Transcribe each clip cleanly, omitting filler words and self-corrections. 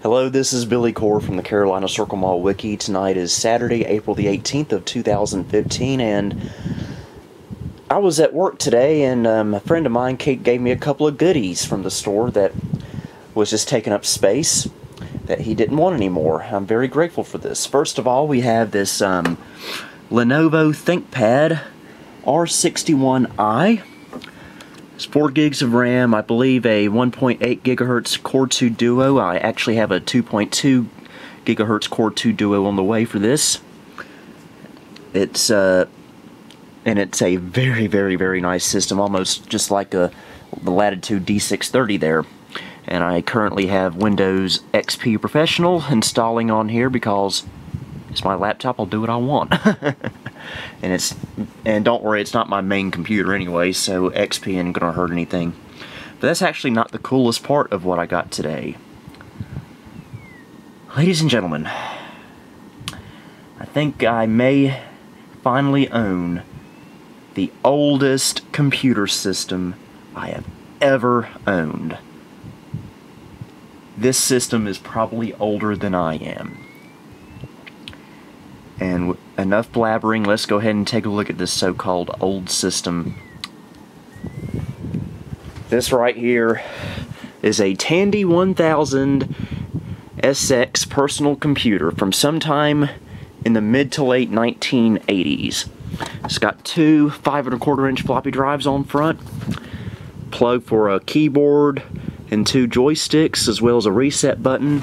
Hello, this is Billy Core from the Carolina Circle Mall Wiki. Tonight is Saturday, April the 18th of 2015, and I was at work today, and a friend of mine, Kate, gave me a couple of goodies from the store that was just taking up space that he didn't want anymore. I'm very grateful for this. First of all, we have this Lenovo ThinkPad R61i. It's 4 gigs of RAM, I believe a 1.8 gigahertz Core 2 Duo. I actually have a 2.2 gigahertz Core 2 Duo on the way for this. It's a very, very, very nice system, almost just like the Latitude D630 there. And I currently have Windows XP Professional installing on here because it's my laptop. I'll do what I want. And don't worry, it's not my main computer anyway, so XP ain't gonna hurt anything. But that's actually not the coolest part of what I got today. Ladies and gentlemen, I think I may finally own the oldest computer system I have ever owned. This system is probably older than I am. And enough blabbering, let's go ahead and take a look at this so-called old system. This right here is a Tandy 1000 SX personal computer from sometime in the mid to late 1980s. It's got two 5 1/4 inch floppy drives on front, plug for a keyboard and 2 joysticks, as well as a reset button.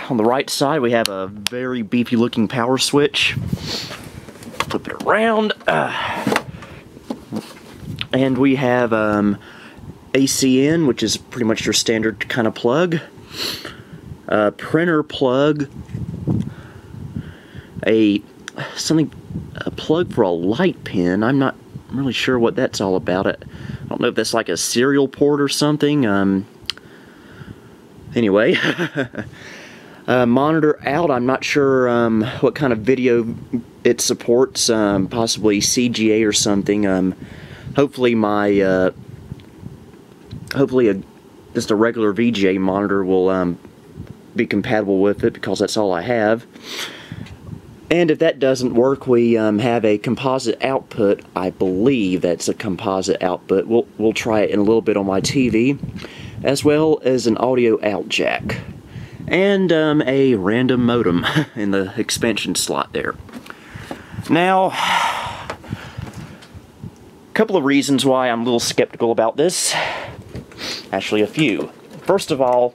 On the right side, we have a very beefy looking power switch. Flip it around. And we have ACN, which is pretty much your standard kind of plug. A printer plug. A plug for a light pen. I'm not really sure what that's all about. I don't know if that's like a serial port or something. Anyway. Monitor out, I'm not sure what kind of video it supports, possibly CGA or something. Hopefully just a regular VGA monitor will be compatible with it, because that's all I have. And if that doesn't work, we have a composite output. I believe that's a composite output. We'll try it in a little bit on my TV, as well as an audio out jack. And a random modem in the expansion slot there. Now, a couple of reasons why I'm a little skeptical about this. Actually, a few. First of all,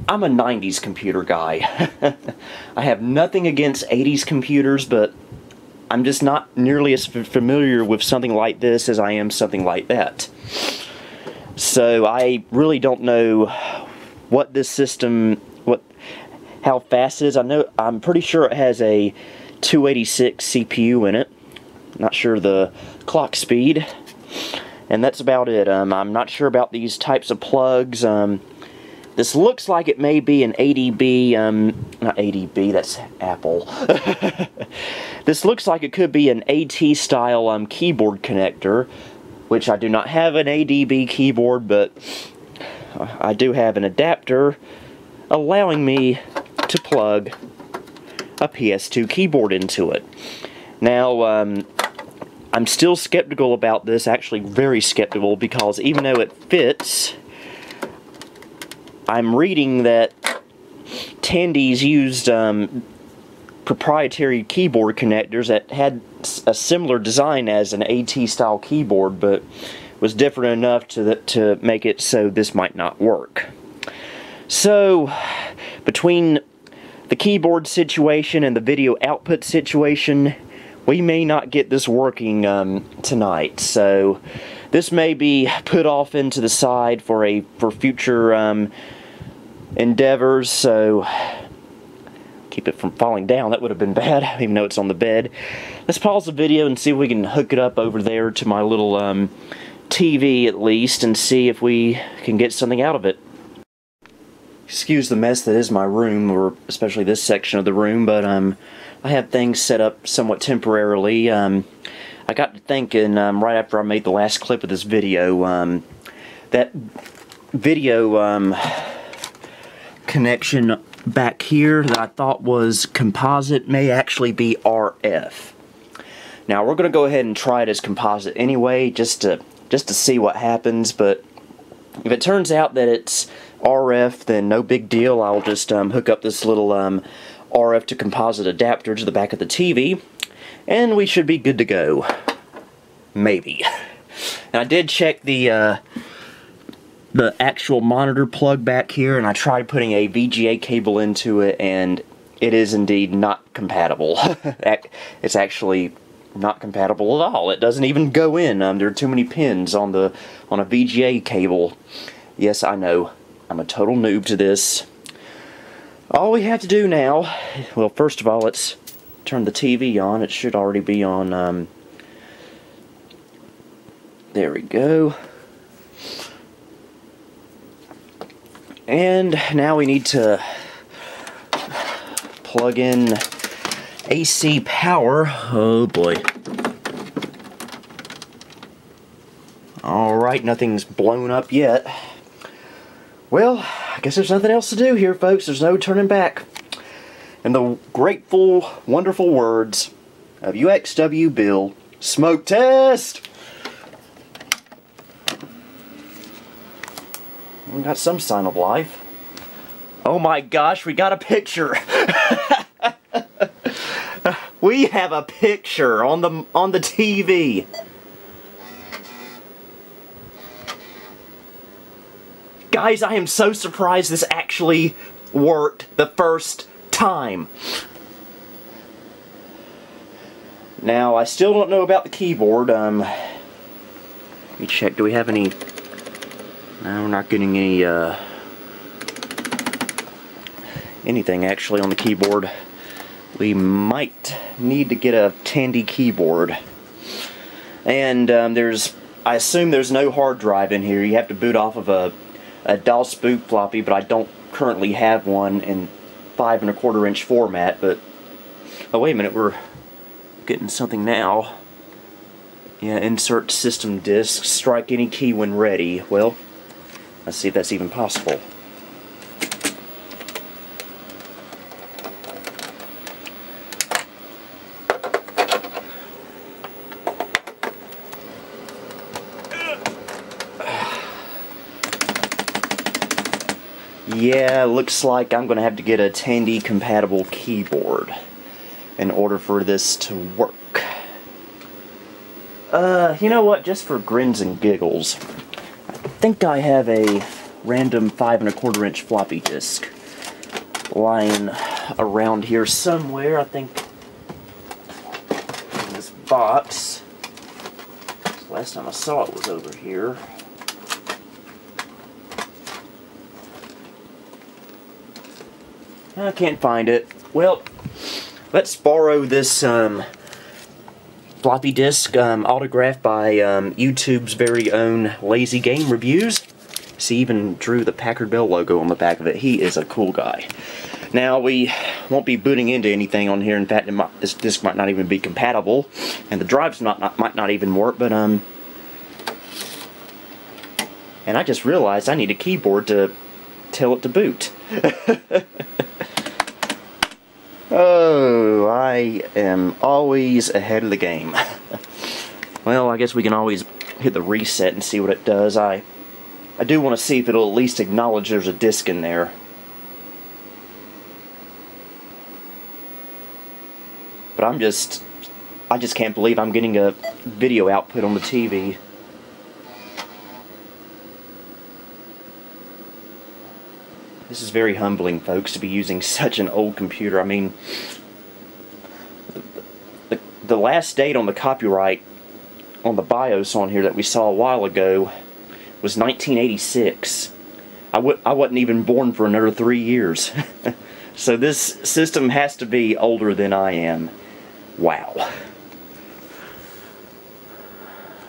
I'm a 90s computer guy. I have nothing against 80s computers, but I'm just not nearly as familiar with something like this as I am something like that. So I really don't know what this system, how fast it is. I'm pretty sure it has a 286 CPU in it. Not sure the clock speed, and that's about it. I'm not sure about these types of plugs. This looks like it may be an ADB, not ADB, that's Apple. This looks like it could be an AT style keyboard connector, which I do not have an ADB keyboard, but I do have an adapter allowing me to plug a PS2 keyboard into it. Now, I'm still skeptical about this, actually very skeptical, because even though it fits, I'm reading that Tandy's used proprietary keyboard connectors that had a similar design as an AT style keyboard, but was different enough to make it so this might not work. So, between the keyboard situation and the video output situation, we may not get this working tonight. So, this may be put off into the side for future endeavors. So, keep it from falling down. That would have been bad, even though it's on the bed. Let's pause the video and see if we can hook it up over there to my little TV at least, and see if we can get something out of it. Excuse the mess that is my room, or especially this section of the room, but I have things set up somewhat temporarily. I got to thinking right after I made the last clip of this video, that video connection back here that I thought was composite may actually be RF. Now we're going to go ahead and try it as composite anyway, just to see what happens. But if it turns out that it's RF, then no big deal. I'll just hook up this little RF to composite adapter to the back of the TV, and we should be good to go. Maybe. And I did check the actual monitor plug back here, and I tried putting a VGA cable into it, and it is indeed not compatible. It's actually not compatible at all. It doesn't even go in. There are too many pins on a VGA cable. Yes, I know. I'm a total noob to this. All we have to do now, well, first of all, let's turn the TV on. It should already be on. There we go. And now we need to plug in AC power. Oh boy. Alright, nothing's blown up yet. Well, I guess there's nothing else to do here, folks. There's no turning back. In the grateful, wonderful words of UXW Bill, smoke test! We got some sign of life. Oh my gosh, we got a picture! We have a picture on the TV. Guys, I am so surprised this actually worked the first time. Now, I still don't know about the keyboard. Let me check. Do we have any? No, we're not getting any anything actually on the keyboard. We might need to get a Tandy keyboard. And I assume there's no hard drive in here. You have to boot off of a DOS boot floppy, but I don't currently have one in 5 1/4 inch format. But oh, wait a minute, we're getting something now. Yeah, insert system disk, strike any key when ready. Well, let's see if that's even possible. Yeah, looks like I'm going to have to get a Tandy compatible keyboard in order for this to work. You know what, just for grins and giggles, I think I have a random 5 1/4 inch floppy disk lying around here somewhere. I think in this box. Last time I saw it was over here. I can't find it. Well, let's borrow this floppy disk autographed by YouTube's very own Lazy Game Reviews. See, even drew the Packard Bell logo on the back of it. He is a cool guy. Now, we won't be booting into anything on here. In fact, this disk might not even be compatible, and the drives might not even work. But and I just realized I need a keyboard to tell it to boot. Oh, I am always ahead of the game. Well, I guess we can always hit the reset and see what it does. I do want to see if it'll at least acknowledge there's a disk in there. But I just can't believe I'm getting a video output on the TV. This is very humbling, folks, to be using such an old computer. I mean, the last date on the copyright on the BIOS on here that we saw a while ago was 1986. I wasn't even born for another 3 years. So this system has to be older than I am. Wow.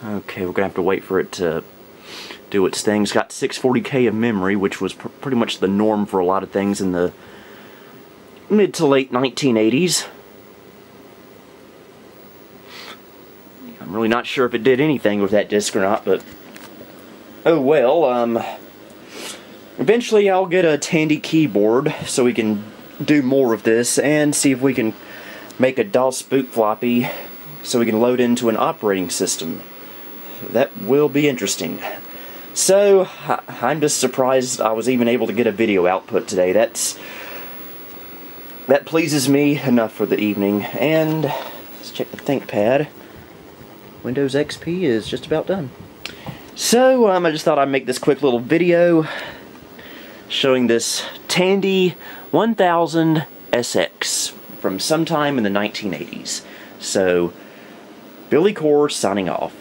Okay, we're gonna have to wait for it to do its thing. It's got 640K of memory, which was pretty much the norm for a lot of things in the mid to late 1980s. I'm really not sure if it did anything with that disc or not, but Oh well, eventually I'll get a Tandy keyboard so we can do more of this and see if we can make a DOS boot floppy so we can load into an operating system. That will be interesting. So, I'm just surprised I was even able to get a video output today. That pleases me enough for the evening. And let's check the ThinkPad. Windows XP is just about done. So, I just thought I'd make this quick little video showing this Tandy 1000 SX from sometime in the 1980s. So, Billy Core signing off.